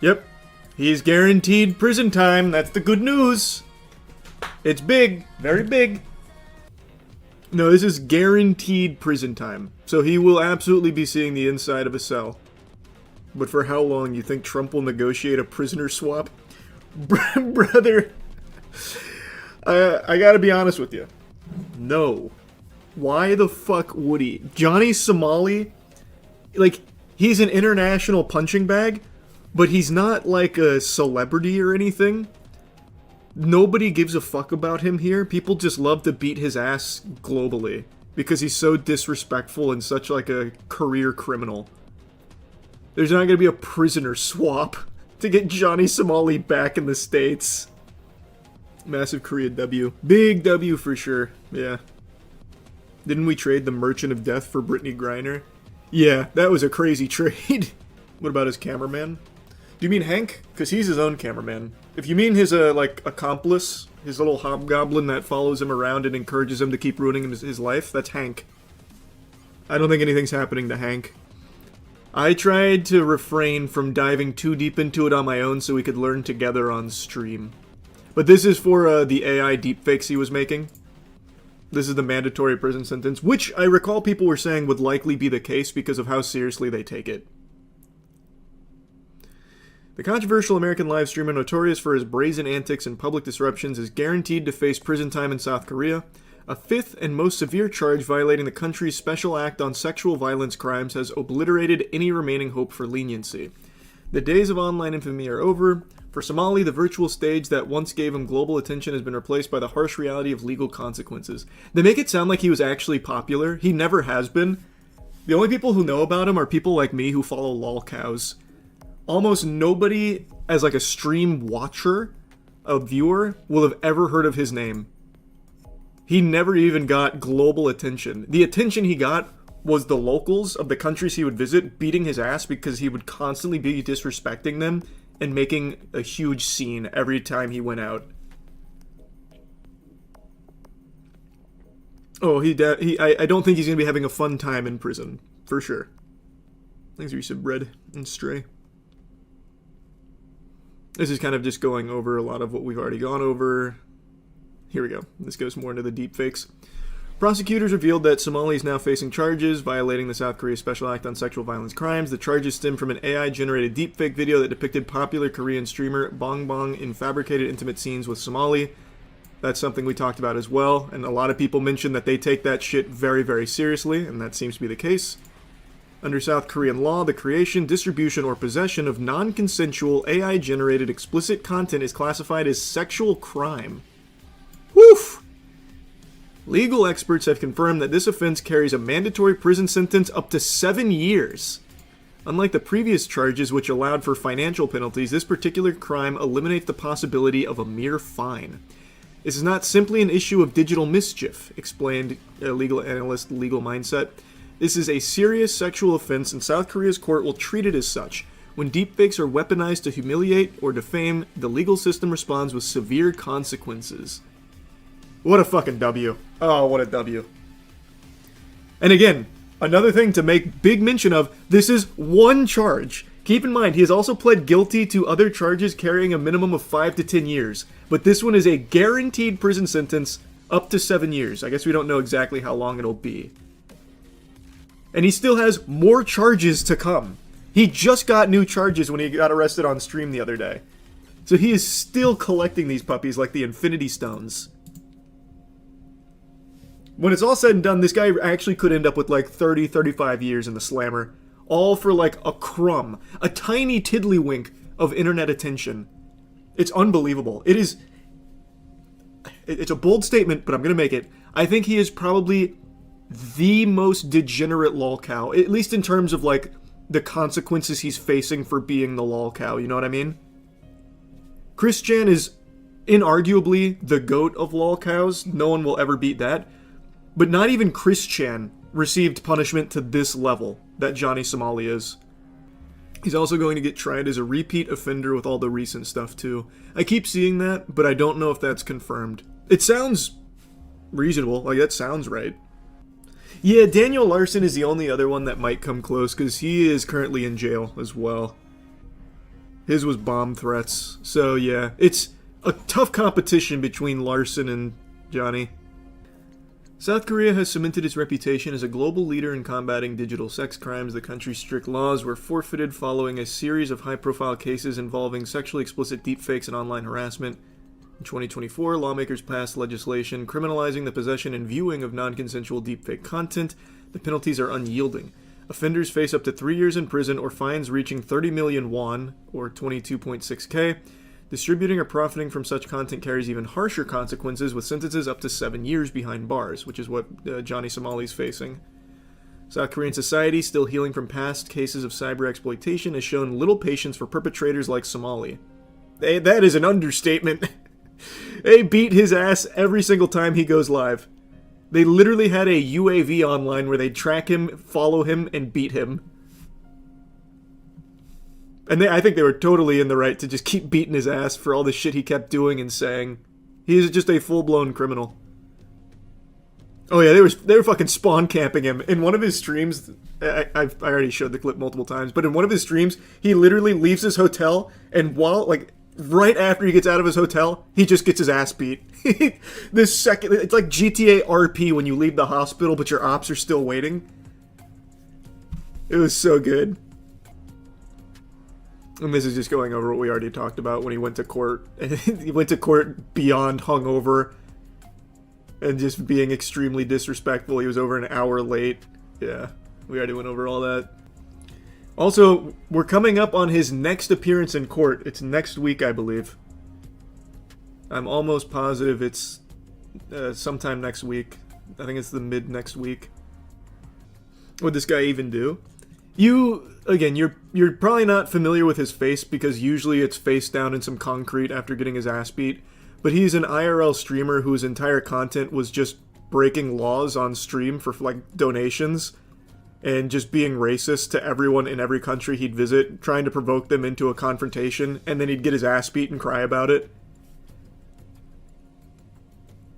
Yep. He's guaranteed prison time. That's the good news. It's big. Very big. No, this is guaranteed prison time. So he will absolutely be seeing the inside of a cell. But for how long? You think Trump will negotiate a prisoner swap? Brother, I gotta be honest with you. No. Why the fuck would he? Johnny Somali, like, he's an international punching bag, but he's not like a celebrity or anything. Nobody gives a fuck about him here. People just love to beat his ass globally because he's so disrespectful and such like a career criminal. There's not gonna be a prisoner swap to get Johnny Somali back in the States. Massive Korea W. Big W for sure. Yeah. Didn't we trade the Merchant of Death for Brittany Griner? Yeah, that was a crazy trade. What about his cameraman? Do you mean Hank? Because he's his own cameraman. If you mean his, like, accomplice, his little hobgoblin that follows him around and encourages him to keep ruining his life, that's Hank. I don't think anything's happening to Hank. I tried to refrain from diving too deep into it on my own so we could learn together on stream. But this is for the AI deepfakes he was making. This is the mandatory prison sentence, which I recall people were saying would likely be the case because of how seriously they take it. The controversial American live streamer notorious for his brazen antics and public disruptions is guaranteed to face prison time in South Korea. A fifth and most severe charge violating the country's Special Act on Sexual Violence Crimes has obliterated any remaining hope for leniency. The days of online infamy are over. For Somali, the virtual stage that once gave him global attention has been replaced by the harsh reality of legal consequences. They make it sound like he was actually popular. He never has been. The only people who know about him are people like me who follow lolcows. Almost nobody, as like a stream watcher, a viewer, will have ever heard of his name. He never even got global attention. The attention he got was the locals of the countries he would visit beating his ass because he would constantly be disrespecting them and making a huge scene every time he went out. Oh, I don't think he's going to be having a fun time in prison. For sure. Thanks for your sub, Red and Stray. This is kind of just going over a lot of what we've already gone over. Here we go. This goes more into the deepfakes. Prosecutors revealed that Somali is now facing charges violating the South Korea Special Act on Sexual Violence Crimes. The charges stem from an AI-generated deepfake video that depicted popular Korean streamer Bong Bong in fabricated intimate scenes with Somali. That's something we talked about as well, and a lot of people mentioned that they take that shit very, very seriously, and that seems to be the case. Under South Korean law, the creation, distribution, or possession of non-consensual AI-generated explicit content is classified as sexual crime. Woof! Legal experts have confirmed that this offense carries a mandatory prison sentence up to 7 years. Unlike the previous charges, which allowed for financial penalties, this particular crime eliminates the possibility of a mere fine. This is not simply an issue of digital mischief, explained a legal analyst, Legal Mindset. This is a serious sexual offense, and South Korea's court will treat it as such. When deepfakes are weaponized to humiliate or defame, the legal system responds with severe consequences. What a fucking W. Oh, what a W. And again, another thing to make big mention of, this is one charge. Keep in mind, he has also pled guilty to other charges carrying a minimum of 5 to 10 years. But this one is a guaranteed prison sentence up to 7 years. I guess we don't know exactly how long it'll be. And he still has more charges to come. He just got new charges when he got arrested on stream the other day. So he is still collecting these puppies like the Infinity Stones. When it's all said and done, this guy actually could end up with like 30, 35 years in the slammer. All for like a crumb. A tiny tiddlywink of internet attention. It's unbelievable. It's a bold statement, but I'm going to make it. I think he is probably the most degenerate lolcow. At least in terms of like the consequences he's facing for being the lolcow. You know what I mean? Chris Chan is inarguably the GOAT of lolcows. No one will ever beat that. But not even Chris Chan received punishment to this level that Johnny Somali is. He's also going to get tried as a repeat offender with all the recent stuff too. I keep seeing that, but I don't know if that's confirmed. It sounds reasonable, like that sounds right. Yeah, Daniel Larson is the only other one that might come close, because he is currently in jail as well. His was bomb threats. So yeah, it's a tough competition between Larson and Johnny. South Korea has cemented its reputation as a global leader in combating digital sex crimes. The country's strict laws were forfeited following a series of high-profile cases involving sexually explicit deepfakes and online harassment. In 2024, lawmakers passed legislation criminalizing the possession and viewing of non-consensual deepfake content. The penalties are unyielding. Offenders face up to 3 years in prison or fines reaching 30 million won, or 22.6k. Distributing or profiting from such content carries even harsher consequences, with sentences up to 7 years behind bars, which is what Johnny Somali's facing. South Korean society, still healing from past cases of cyber exploitation, has shown little patience for perpetrators like Somali. That is an understatement. They beat his ass every single time he goes live. They literally had a UAV online where they'd track him, follow him, and beat him. And I think they were totally in the right to just keep beating his ass for all the shit he kept doing and saying. He is just a full-blown criminal. Oh yeah, they were fucking spawn camping him. In one of his streams, I already showed the clip multiple times, but in one of his streams, he literally leaves his hotel, and right after he gets out of his hotel, he just gets his ass beat. It's like GTA RP when you leave the hospital, but your ops are still waiting. It was so good. And this is just going over what we already talked about when he went to court. He went to court beyond hungover and just being extremely disrespectful. He was over an hour late. Yeah, we already went over all that. Also, we're coming up on his next appearance in court. It's next week, I believe. I'm almost positive it's sometime next week. I think it's the mid next week. What'd this guy even do? You're probably not familiar with his face because usually it's face down in some concrete after getting his ass beat. But he's an IRL streamer whose entire content was just breaking laws on stream for donations and just being racist to everyone in every country he'd visit, trying to provoke them into a confrontation, and then he'd get his ass beat and cry about it.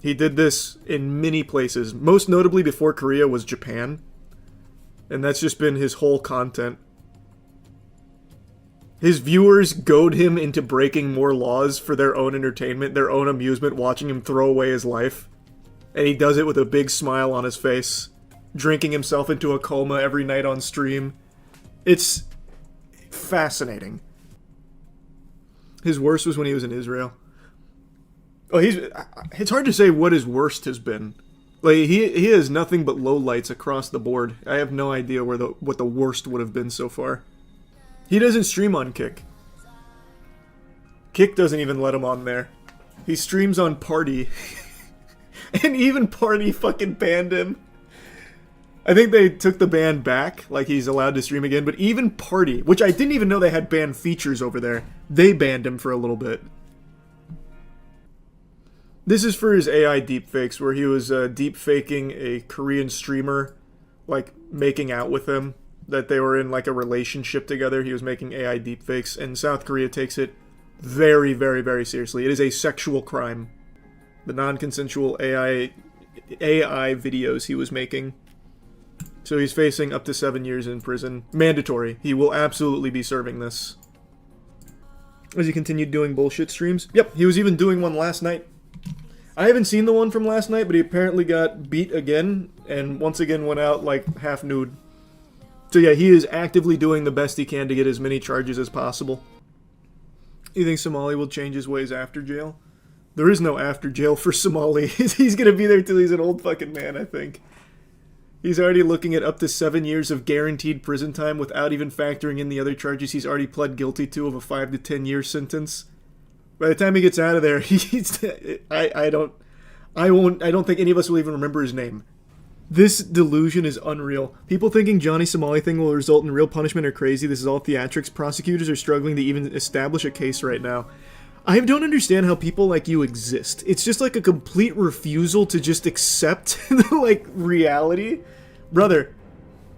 He did this in many places. Most notably before Korea was Japan. And that's just been his whole content. His viewers goad him into breaking more laws for their own entertainment, their own amusement, watching him throw away his life. And he does it with a big smile on his face, drinking himself into a coma every night on stream. It's fascinating. His worst was when he was in Israel. Oh, it's hard to say what his worst has been. Like, he has nothing but lowlights across the board. I have no idea what the worst would have been so far. He doesn't stream on Kick. Kick doesn't even let him on there. He streams on Party. And even Party fucking banned him. I think they took the ban back, like he's allowed to stream again, but even Party, which I didn't even know they had ban features over there, they banned him for a little bit. This is for his AI deepfakes, where he was deepfaking a Korean streamer, like, making out with him, that they were in, like, a relationship together. He was making AI deepfakes, and South Korea takes it very, very, very seriously. It is a sexual crime. The non-consensual AI videos he was making. So he's facing up to 7 years in prison. Mandatory. He will absolutely be serving this. As he continued doing bullshit streams. Yep, he was even doing one last night. I haven't seen the one from last night, but he apparently got beat again, and once again went out, like, half nude. So yeah, he is actively doing the best he can to get as many charges as possible. You think Somali will change his ways after jail? There is no after jail for Somali. He's gonna be there till he's an old fucking man, I think. He's already looking at up to 7 years of guaranteed prison time without even factoring in the other charges he's already pled guilty to of a 5 to 10 year sentence. By the time he gets out of there, I don't think any of us will even remember his name. This delusion is unreal. People thinking Johnny Somali thing will result in real punishment are crazy. This is all theatrics. Prosecutors are struggling to even establish a case right now. I don't understand how people like you exist. It's just like a complete refusal to just accept, like, reality. Brother,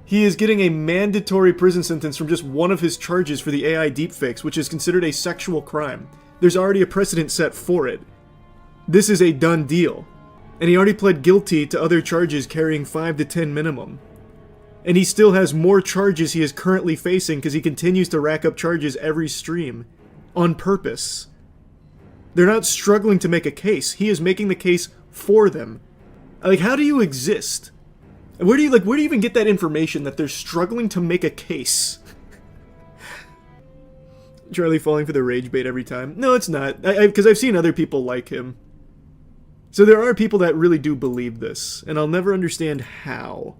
he is getting a mandatory prison sentence from just one of his charges for the AI deepfakes, which is considered a sexual crime. There's already a precedent set for it. This is a done deal. And he already pled guilty to other charges carrying 5 to 10 minimum. And he still has more charges he is currently facing because he continues to rack up charges every stream. On purpose. They're not struggling to make a case. He is making the case for them. Like, how do you exist? Where do you even get that information that they're struggling to make a case? Charlie falling for the rage bait every time. No, it's not. Because I've seen other people like him. So there are people that really do believe this, and I'll never understand how.